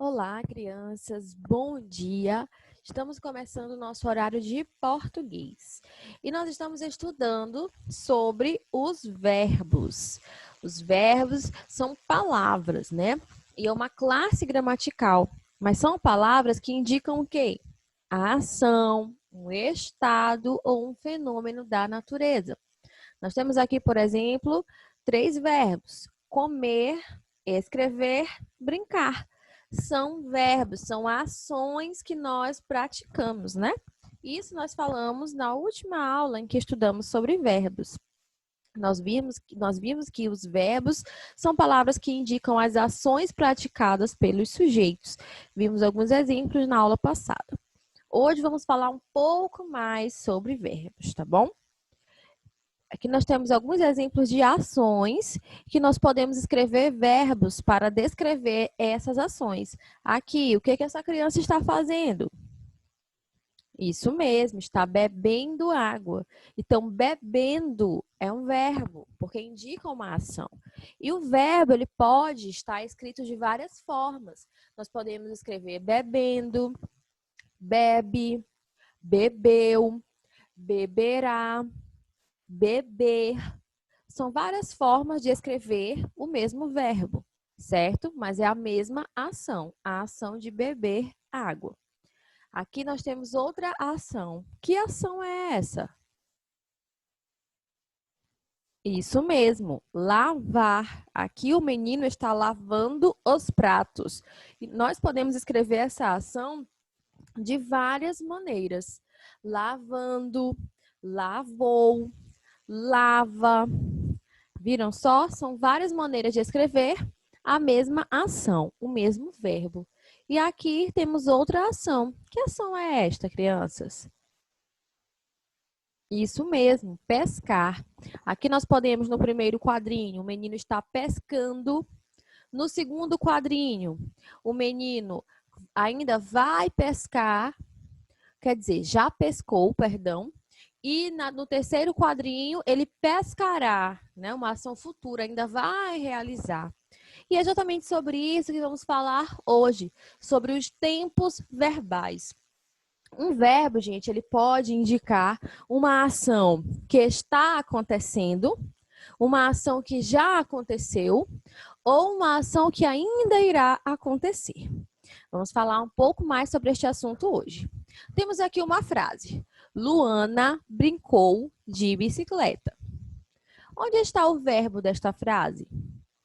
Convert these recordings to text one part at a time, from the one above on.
Olá, crianças, bom dia! Estamos começando o nosso horário de português e nós estamos estudando sobre os verbos. Os verbos são palavras, né? E é uma classe gramatical, mas são palavras que indicam o quê? A ação, um estado ou um fenômeno da natureza. Nós temos aqui, por exemplo, 3 verbos: comer, escrever, brincar. São verbos, são ações que nós praticamos, né? Isso nós falamos na última aula em que estudamos sobre verbos. Nós vimos que os verbos são palavras que indicam as ações praticadas pelos sujeitos. Vimos alguns exemplos na aula passada. Hoje vamos falar um pouco mais sobre verbos, tá bom? Aqui nós temos alguns exemplos de ações que nós podemos escrever verbos para descrever essas ações. Aqui, o que essa criança está fazendo? Isso mesmo, está bebendo água. Então, bebendo é um verbo, porque indica uma ação. E o verbo, ele pode estar escrito de várias formas. Nós podemos escrever bebendo, bebe, bebeu, beberá, beber. São várias formas de escrever o mesmo verbo, certo? Mas é a mesma ação, a ação de beber água. Aqui nós temos outra ação. Que ação é essa? Isso mesmo, lavar. Aqui o menino está lavando os pratos. E nós podemos escrever essa ação de várias maneiras. Lavando, lavou, lava. Viram só? São várias maneiras de escrever a mesma ação, o mesmo verbo. E aqui temos outra ação. Que ação é esta, crianças? Isso mesmo, pescar. Aqui nós podemos, no primeiro quadrinho, o menino está pescando. No segundo quadrinho, o menino ainda vai pescar, quer dizer, já pescou, perdão. E no terceiro quadrinho, ele pescará, né? Uma ação futura, ainda vai realizar. E é exatamente sobre isso que vamos falar hoje, sobre os tempos verbais. Um verbo, gente, ele pode indicar uma ação que está acontecendo, uma ação que já aconteceu, ou uma ação que ainda irá acontecer. Vamos falar um pouco mais sobre este assunto hoje. Temos aqui uma frase. Luana brincou de bicicleta. Onde está o verbo desta frase?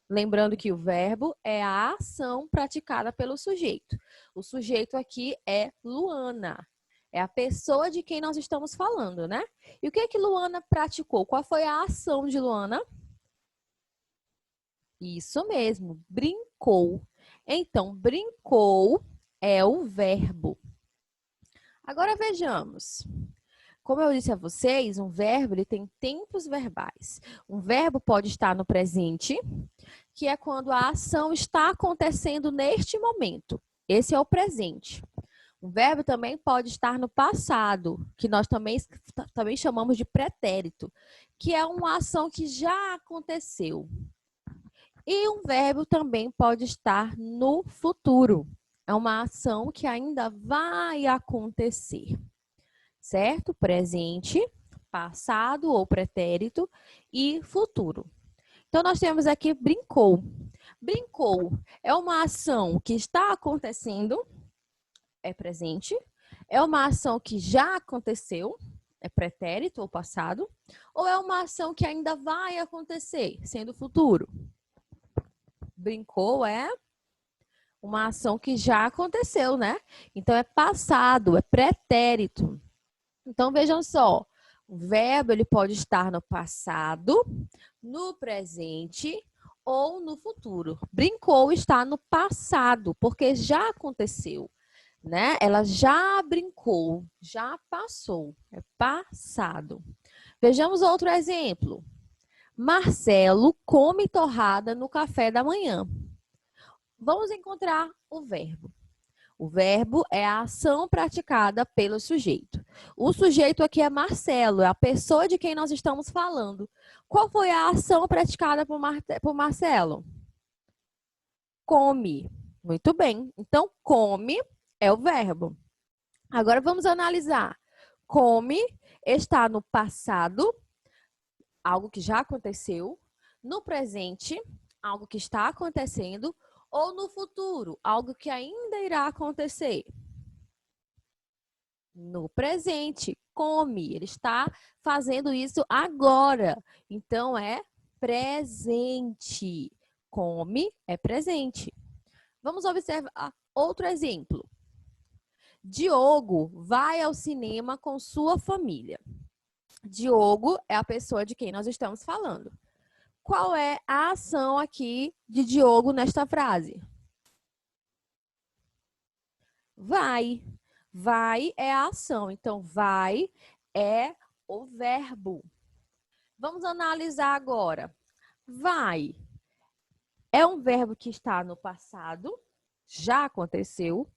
Lembrando que o verbo é a ação praticada pelo sujeito. O sujeito aqui é Luana. É a pessoa de quem nós estamos falando, né? E o que é que Luana praticou? Qual foi a ação de Luana? Isso mesmo, brincou. Então, brincou é o verbo. Agora vejamos. Como eu disse a vocês, um verbo ele tem tempos verbais. Um verbo pode estar no presente, que é quando a ação está acontecendo neste momento. Esse é o presente. Um verbo também pode estar no passado, que nós também chamamos de pretérito, que é uma ação que já aconteceu. E um verbo também pode estar no futuro. É uma ação que ainda vai acontecer. Certo? Presente, passado ou pretérito e futuro. Então, nós temos aqui brincou. Brincou é uma ação que está acontecendo, é presente. É uma ação que já aconteceu, é pretérito ou passado. Ou é uma ação que ainda vai acontecer, sendo futuro. Brincou é uma ação que já aconteceu, né? Então, é passado, é pretérito. Então, vejam só, o verbo ele pode estar no passado, no presente ou no futuro. Brincou está no passado, porque já aconteceu, né? Ela já brincou, já passou, é passado. Vejamos outro exemplo. Marcelo come torrada no café da manhã. Vamos encontrar o verbo. O verbo é a ação praticada pelo sujeito. O sujeito aqui é Marcelo, é a pessoa de quem nós estamos falando. Qual foi a ação praticada por Marcelo? Come, Muito bem. Então, come é o verbo. Agora vamos analisar. Come está no passado, algo que já aconteceu, no presente, algo que está acontecendo, ou no futuro, algo que ainda irá acontecer. No presente, come. Ele está fazendo isso agora. Então, é presente. Come é presente. Vamos observar outro exemplo. Diogo vai ao cinema com sua família. Diogo é a pessoa de quem nós estamos falando. Qual é a ação aqui de Diogo nesta frase? Vai. Vai é a ação. Então, vai é o verbo. Vamos analisar agora. Vai é um verbo que está no passado, já aconteceu,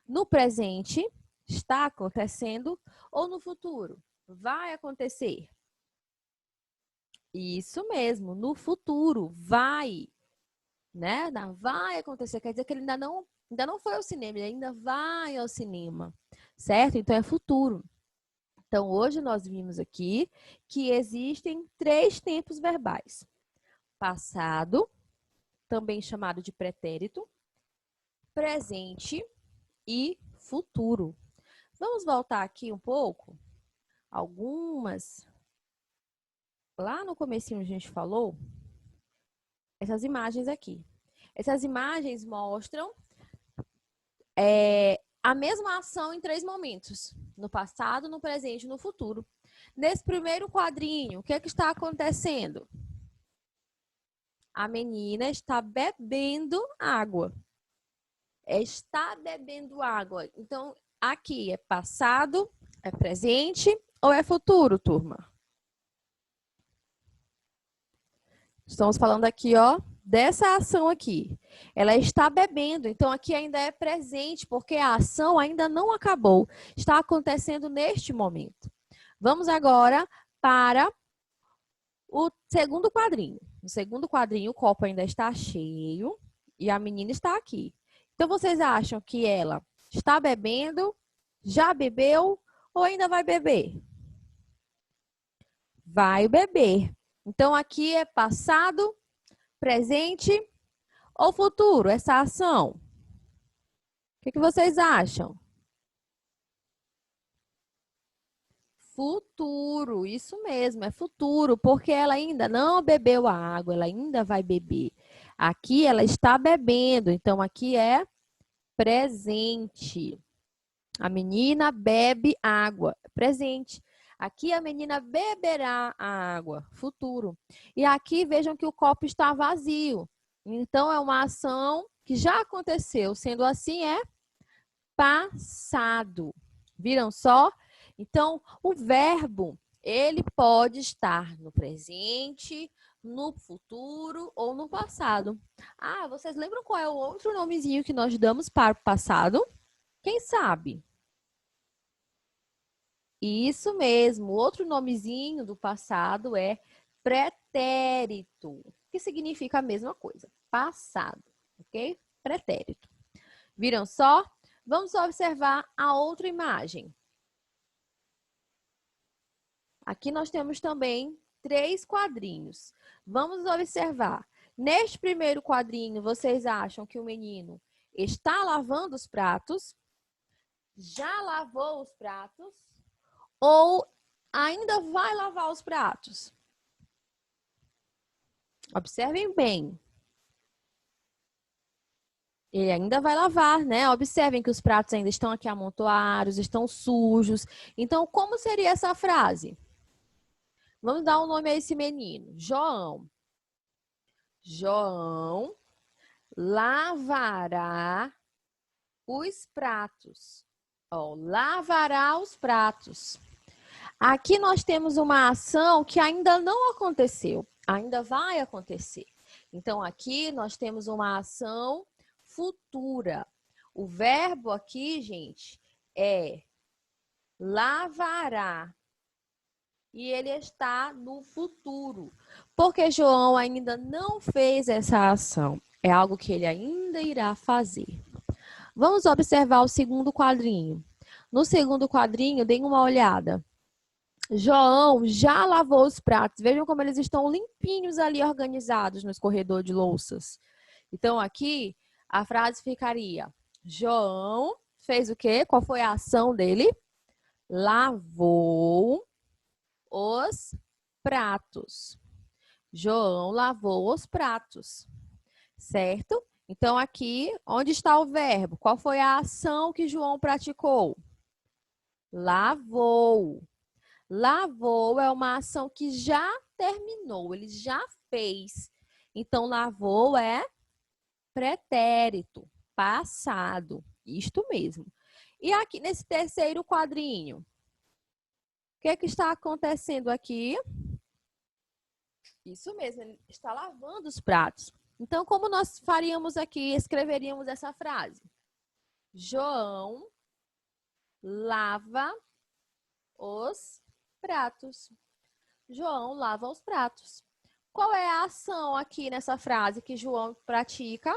no presente, está acontecendo, ou no futuro, vai acontecer. Isso mesmo, no futuro, vai, né? Vai acontecer, quer dizer que ele ainda não foi ao cinema, ele ainda vai ao cinema, certo? Então, é futuro. Então, hoje nós vimos aqui que existem 3 tempos verbais. Passado, também chamado de pretérito, presente e futuro. Vamos voltar aqui um pouco. Algumas. Lá no comecinho a gente falou essas imagens aqui. Essas imagens mostram a mesma ação em 3 momentos. No passado, no presente e no futuro. Nesse primeiro quadrinho, o que é que está acontecendo? A menina está bebendo água. Está bebendo água. Então, aqui é passado, é presente ou é futuro, turma? Estamos falando aqui, ó, dessa ação aqui. Ela está bebendo, então aqui ainda é presente, porque a ação ainda não acabou. Está acontecendo neste momento. Vamos agora para o segundo quadrinho. No segundo quadrinho, o copo ainda está cheio e a menina está aqui. Então, vocês acham que ela está bebendo, já bebeu ou ainda vai beber? Vai beber. Então, aqui é passado, presente ou futuro, essa ação? O que vocês acham? Futuro, isso mesmo, é futuro, porque ela ainda não bebeu a água, ela ainda vai beber. Aqui ela está bebendo, então aqui é presente. A menina bebe água, presente. Aqui a menina beberá a água, futuro. E aqui vejam que o copo está vazio. Então é uma ação que já aconteceu, sendo assim é passado. Viram só? Então, o verbo, ele pode estar no presente, no futuro ou no passado. Ah, vocês lembram qual é o outro nomezinho que nós damos para o passado? Quem sabe? Isso mesmo, outro nomezinho do passado é pretérito, que significa a mesma coisa, passado, ok? Pretérito. Viram só? Vamos observar a outra imagem. Aqui nós temos também 3 quadrinhos. Vamos observar. Neste primeiro quadrinho, vocês acham que o menino está lavando os pratos? Já lavou os pratos? Ou ainda vai lavar os pratos? Observem bem. Ele ainda vai lavar, né? Observem que os pratos ainda estão aqui amontoados, estão sujos. Então, como seria essa frase? Vamos dar um nome a esse menino. João. João lavará os pratos. Ó, lavará os pratos. Aqui nós temos uma ação que ainda não aconteceu, ainda vai acontecer. Então, aqui nós temos uma ação futura. O verbo aqui, gente, é lavará. E ele está no futuro, porque João ainda não fez essa ação. É algo que ele ainda irá fazer. Vamos observar o segundo quadrinho. No segundo quadrinho, deem uma olhada. João já lavou os pratos. Vejam como eles estão limpinhos ali, organizados no escorredor de louças. Então, aqui, a frase ficaria: João fez o quê? Qual foi a ação dele? Lavou os pratos. João lavou os pratos. Certo? Então, aqui, onde está o verbo? Qual foi a ação que João praticou? Lavou. Lavou é uma ação que já terminou, ele já fez. Então, lavou é pretérito, passado. Isto mesmo. E aqui nesse terceiro quadrinho, o que é que está acontecendo aqui? Isso mesmo, ele está lavando os pratos. Então, como nós faríamos aqui, escreveríamos essa frase? João lava os pratos. João lava os pratos. Qual é a ação aqui nessa frase que João pratica?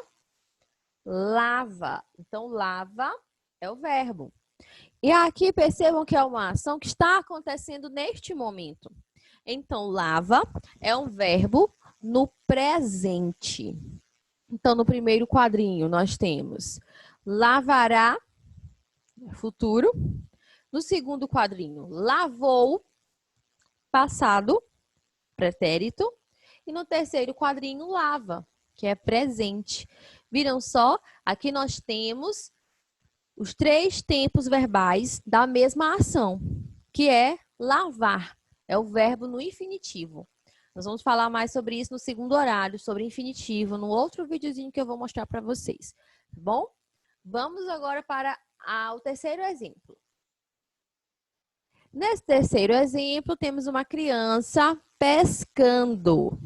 Lava. Então, lava é o verbo. E aqui percebam que é uma ação que está acontecendo neste momento. Então, lava é um verbo no presente. Então, no primeiro quadrinho, nós temos lavará, futuro. No segundo quadrinho, lavou, passado, pretérito. E no terceiro quadrinho, lava, que é presente. Viram só? Aqui nós temos os 3 tempos verbais da mesma ação, que é lavar. É o verbo no infinitivo. Nós vamos falar mais sobre isso no segundo horário, sobre infinitivo, no outro videozinho que eu vou mostrar para vocês. Tá bom? Vamos agora para o terceiro exemplo. Nesse terceiro exemplo, temos uma criança pescando.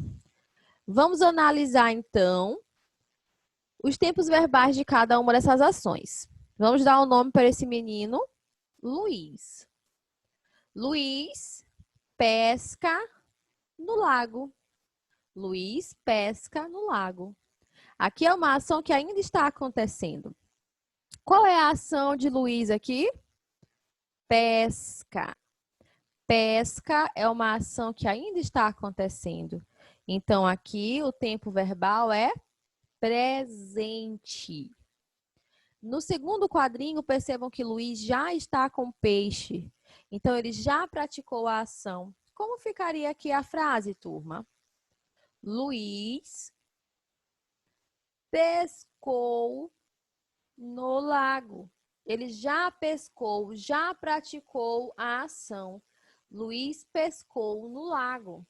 Vamos analisar, então, os tempos verbais de cada uma dessas ações. Vamos dar o nome para esse menino, Luiz. Luiz pesca no lago. Luiz pesca no lago. Aqui é uma ação que ainda está acontecendo. Qual é a ação de Luiz aqui? Pesca. Pesca é uma ação que ainda está acontecendo. Então, aqui o tempo verbal é presente. No segundo quadrinho, percebam que Luiz já está com peixe. Então, ele já praticou a ação. Como ficaria aqui a frase, turma? Luiz pescou no lago. Ele já pescou, já praticou a ação. Luiz pescou no lago.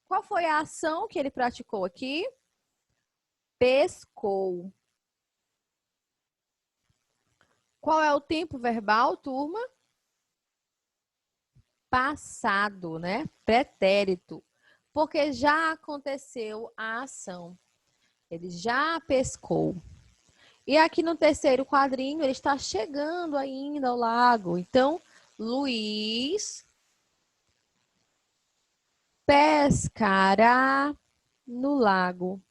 Qual foi a ação que ele praticou aqui? Pescou. Qual é o tempo verbal, turma? Passado, né? Pretérito. Porque já aconteceu a ação. Ele já pescou. E aqui no terceiro quadrinho, ele está chegando ainda ao lago. Então, Luiz pescará no lago.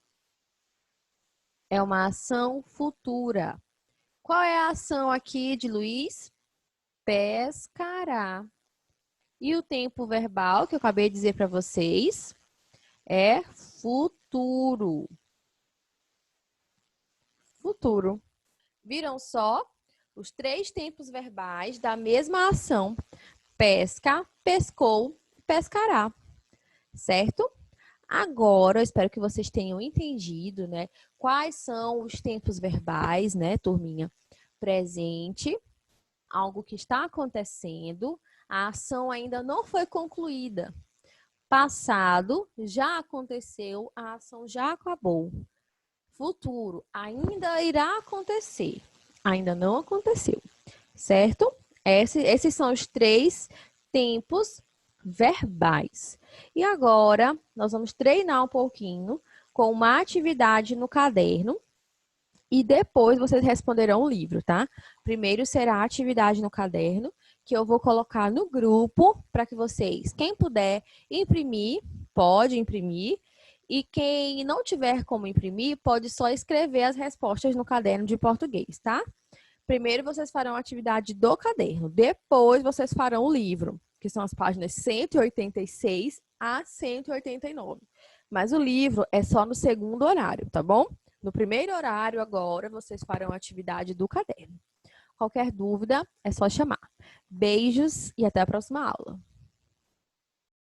É uma ação futura. Qual é a ação aqui de Luiz? Pescará. E o tempo verbal, que eu acabei de dizer para vocês, é futuro. Futuro. Viram só? Os 3 tempos verbais da mesma ação. Pesca, pescou, pescará. Certo? Agora, eu espero que vocês tenham entendido, né? Quais são os tempos verbais, né, turminha? Presente, algo que está acontecendo, a ação ainda não foi concluída. Passado, já aconteceu, a ação já acabou. Futuro, ainda irá acontecer, ainda não aconteceu, certo? Esses são os 3 tempos verbais. E agora, nós vamos treinar um pouquinho com uma atividade no caderno e depois vocês responderão o livro, tá? Primeiro será a atividade no caderno, que eu vou colocar no grupo para que vocês, quem puder imprimir, pode imprimir, E quem não tiver como imprimir, pode só escrever as respostas no caderno de português, tá? Primeiro vocês farão a atividade do caderno, depois vocês farão o livro, que são as páginas 186 a 189. Mas o livro é só no segundo horário, tá bom? No primeiro horário, agora, vocês farão a atividade do caderno. Qualquer dúvida, é só chamar. Beijos e até a próxima aula.